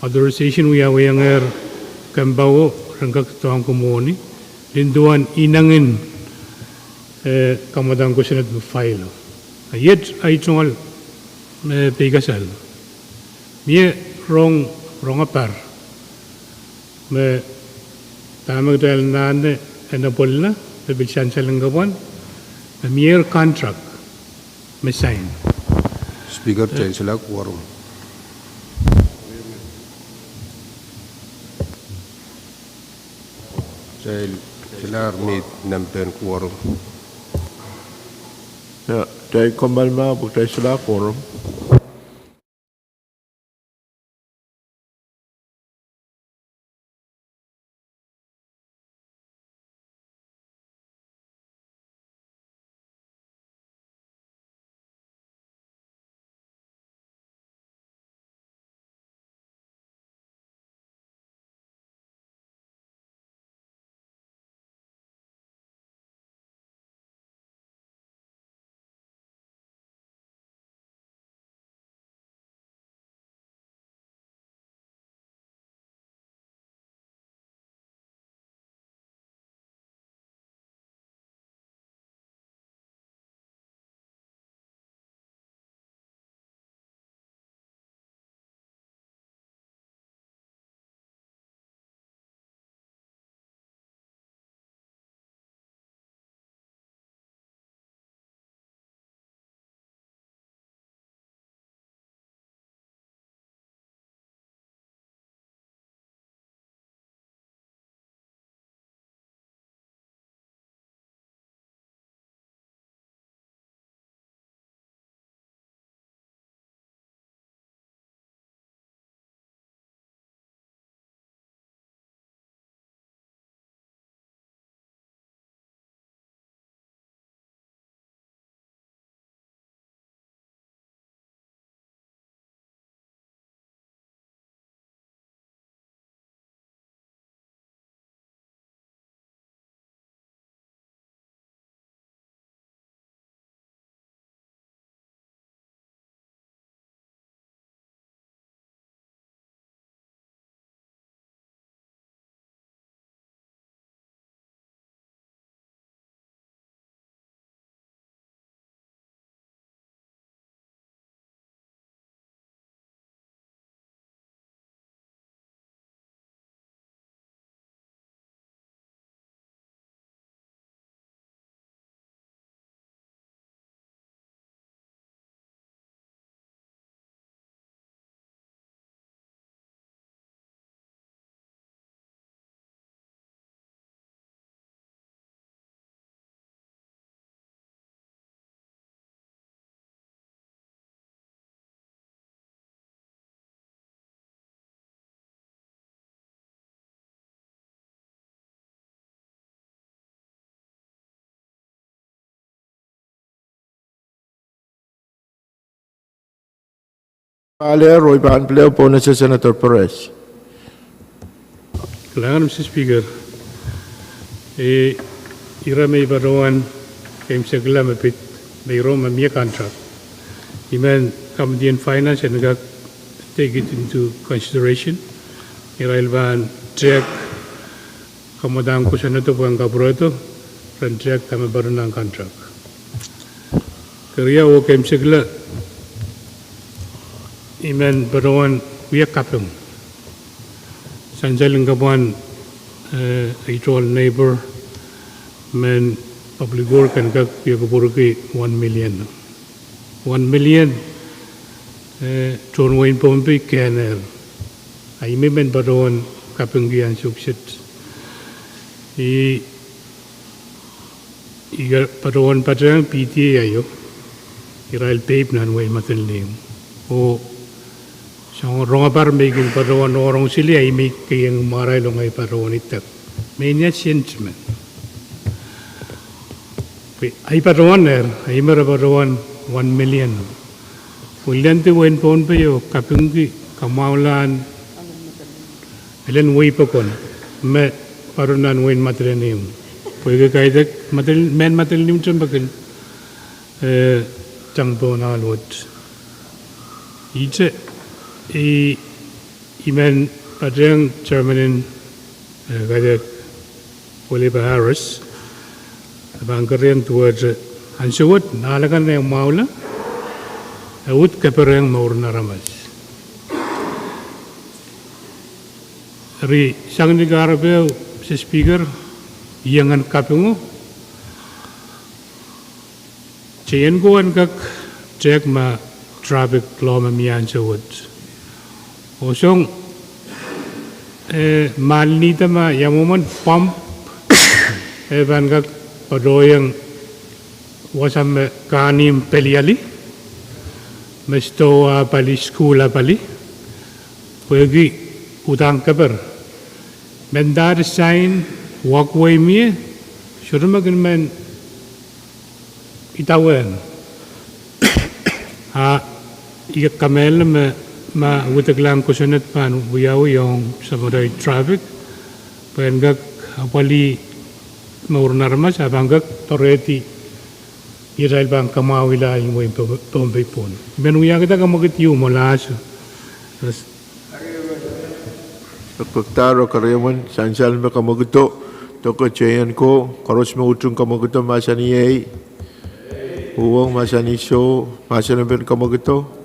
authorization wiyanger kambawo rangkak tuang kumoni linduan inangin kamadang ko sinat file. Yet ay tungal me pegasal mie Rohng apar me tamag dal nane enapolna me bilsan salanggawan me mere contract me sign Speaker Chancellor Quorum. Chancellor meet nampen quorum. Ya, dari kembali ma bukan salah korum. Pale Roy Pan Pleo Pone Senator Perez. Kailangan Mr. Speaker, ira may baruan kayong sagla mapit mayroon mamia contract. Iman Committee on Finance and take it into consideration. Ira ilban check kamadang ko siya na ito po ang kabroto ran check tama baruan ng contract. Kaya o kayong sagla Iman berawan we Pwuhng. Sanjal ngaban a neighbor men public work and kak we kaburgi 1 million. 1 million Pohnpei Pohnpei Kenner. I men berawan Pwuhng gian sukset. Iga berawan padang PTA ayo. Irail tape nan way matil name. O sang rongabar making padawan orang sili ay make kayang maray long ay padawan itak. May niya sentiment. Ay padawan ay mara padawan 1 million. Ulian ti wen Pohnpei o Pwuhng kamaulan ilan way pa kon. Me parunan wen matrinim. Pwede kaidak men matrinim chan bakin Changpo na lot. Iche iman padang Germanin kaidak Oliver Harris bangkarian towards ansawat nalakan na yung maula awut kaparang maur na ramas. Ri sang negarabe sa speaker iyangan Pwuhng Chayan ko an kak check ma traffic law ma miyan sa woods. Osong malnita ma yamuman pump ban kak padoyang wasam kanim peliali mesto pali school pali pwegi utang kabar mendar sign walkway mi surmagan man itawan iya kamel ma utaglang ko sunat pan uyaw yung sa mga traffic pwengak wali maurnarmas abangak toreti Israel bang kamawila yung mo yung Pohnpei pon menuya kita kamagit yung molas Pagtaro karayaman sansal me kamagito toko chayan ko karos me utung kamagito masaniyay Pwuhng masani show masani ben kamagito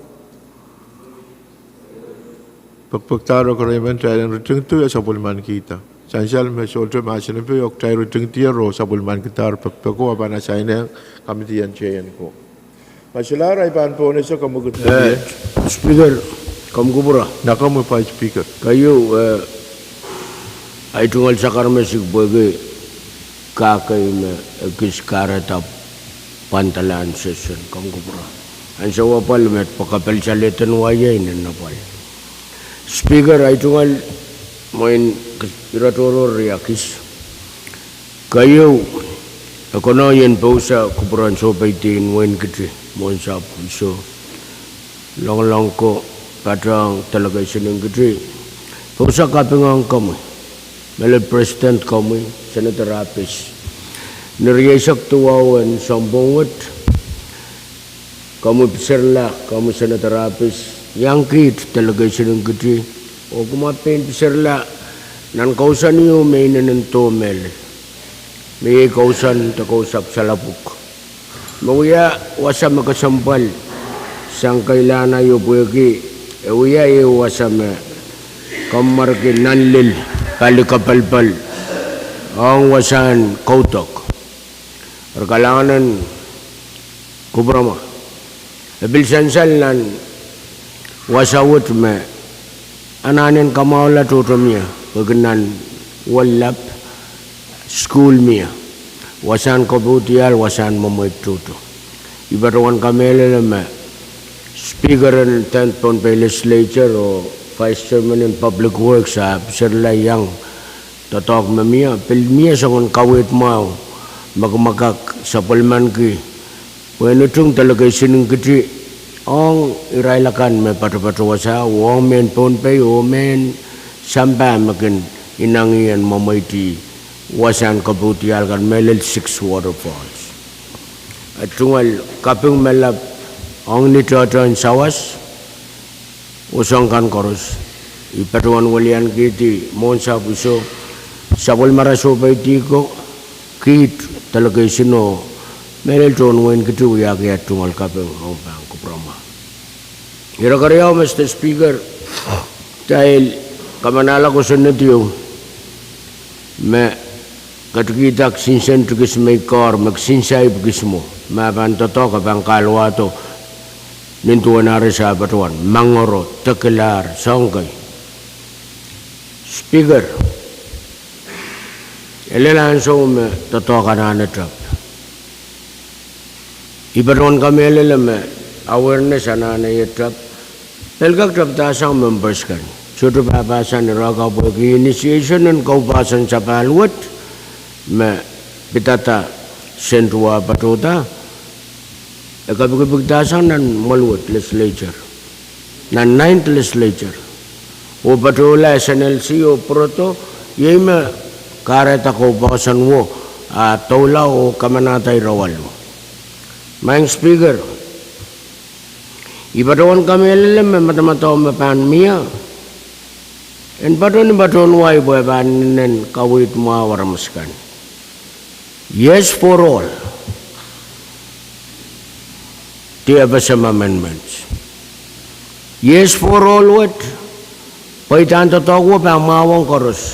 pagtaro karayaman tayo rutung tu ya sabulman kita sansal me solto masani pe yok tayo rutung tiya ro sabulman kita pagpako abana sayang kami tiyan chayan ko masalah ipan po nesa kamagito Speaker, kamgubura. nakamu pa speaker Kayo, ay tungal sa karmasig bagay kakay na kiskaratap pantalan session kamgubura. Ang sa wapal met pakapel sa letan wayay na napal. Speaker, ay tungal moin kiratoro riakis. Kayo, ako na yan po sa kuburan so paitin moin kiti moin sa puso. Long ko padang talaga sinong kiti. Po sa Pwuhng kami. Mele President kami, Senator Apis. Niriyasak tuwawan sambungot. Kamu pisarla, kamu Senator Apis. Yang kit talaga sinong kiti. O kumapin pisarla. Nan kausan niyo may nanantomel. May kausan takausap sa lapuk. Mawaya wasa makasampal. Sang kailana yu pwegi. Uya yu wasa me. Kamar ki nanlil. Kali kapalpal ang wasan kautok perkalangan kubrama bil sansal nan wasawut me ananen kamawla tutumya pagnan wallap school mia wasan kabutial wasan mamoy tutu ibatawan kamele me speaker and 10th Pohnpei Legislature o Vice Chairman in Public Works sa sirla yang tatok mamia pilmia sa kon kawit mau magmakak sa palman ki bueno tung talaga sinung kiti ang irailakan me patapatawasa wong men Pohnpei o men samba makin inangian mamaiti wasan kabutial kan melel 6 waterfalls at tungal Pwuhng melap ang nitoton sawas usang kan koros ipatuan walian kiti monsa puso sabol maraso baiti ko kit talaga sino merel ton wen kitu ya tungal Pwuhng ang bang ko prama Ira-kariyaw, Mr. Speaker, dahil kamanala ko sa natiyo, may katukitak sinsan tukis may kor, magsinsay pagis mo, mapantoto kapang kalwato, nintuan na rin sa batuan, mangoro, tekelar, songkay. Speaker, elelan so me totoka na natrap. Ibaron kami elelame awareness ana yatrap. Pelgak trap tasang members kan. Sudah babasan raga bagi initiation dan kaupasan sa palwat me pitata sentua batuta. Ekabig tasang nan malwat legislature. Nan 9th legislature. O batula SNLC o proto yema kareta kaupasan wo taula o kamanatay rawalo. Mang Speaker, ibadawan kami elem mata-mata mapan mia. En baton wai boy banen kawit mawaramskan. Yes for all. The FSM amendments. Yes for all what? Paitan to tawo pa mawang koros.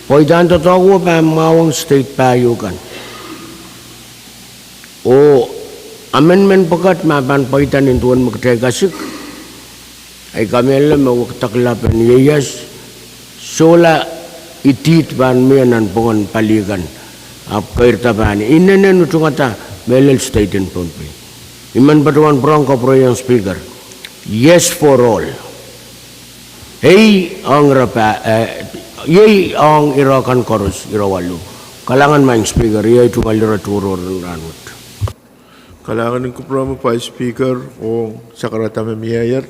Paitan to tawo pa mawang state payukan. O amendment pakat mapan paitan intuan magtregasik ay kami alam mawagtaklapan yayas sola itit ban miyanan pongan paligan ap kairta ban inanan utungata melel state in Pohnpei iman batuan Bronco pro yang speaker yes for all hey ang rapa yay ang irakan koros irawalu kalangan maing speaker yay tumalira turo Rahnwet. Kalangan ng kupromo pa speaker o sakarata mayor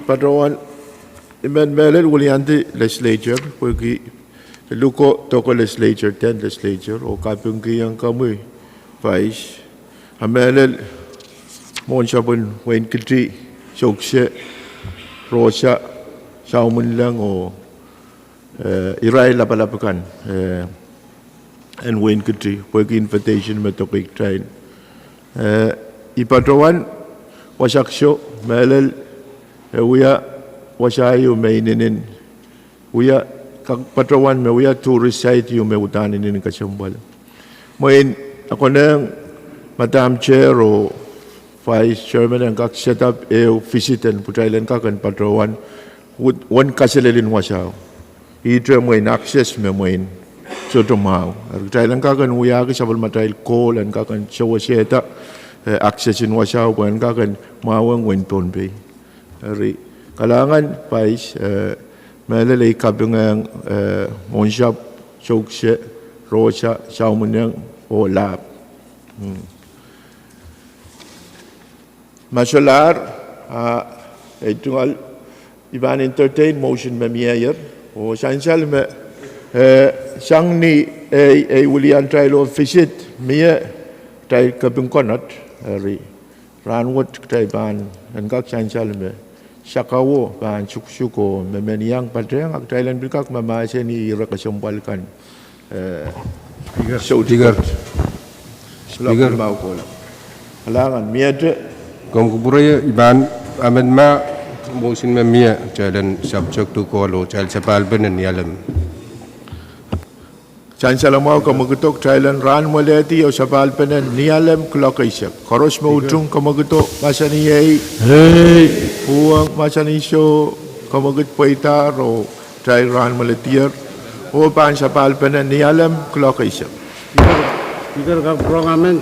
padawan iman melel wulianti legislature pagi luko toko legislature 10 legislature o kapung kiyang kamu vice amelel mon sabun wen kiti sokse rosa saumun lang o irai lapalapakan and wen kiti pagi invitation matopik train ipadawan wasaksyo melel uya wasayo maininin uya padawan me uya tourist site yu me utanin in kasambal moin ako nang Madam Chair o Vice Chairman ang kak set up visitan putailan kakan padawan wan kaselelin wasaw itra moin access me moin so tomau putailan kakan uya ka sabal matail call and kakan sawaseta access in wasaw wan kakan mawang wen Pohnpei ari kalangan Vice malalay kabungang monshap sokse rosa saumunang o lab masalar itungal iban entertain motion mayor o sansal me sang ni ulian trial of visit mia tay kabungkonat ari Rahnwet tay ban and kak sansal me sakawo ban suksuko memeniang padreng ak Thailand bikak mamase ni rakasombalkan Speaker mau ko halangan miade kom kuburaya iban amendment motion mia jalan subject to call o jal sapal benen yalam Chancellor mau kamagutok Thailand ran moleti o sapal penen nialem klokaisak koros mo utung kamagutok masani ei Pwuhng masani so kamagut poitar o Thai ran moletier o pan sapal penen nialem klokaisak Speaker ka program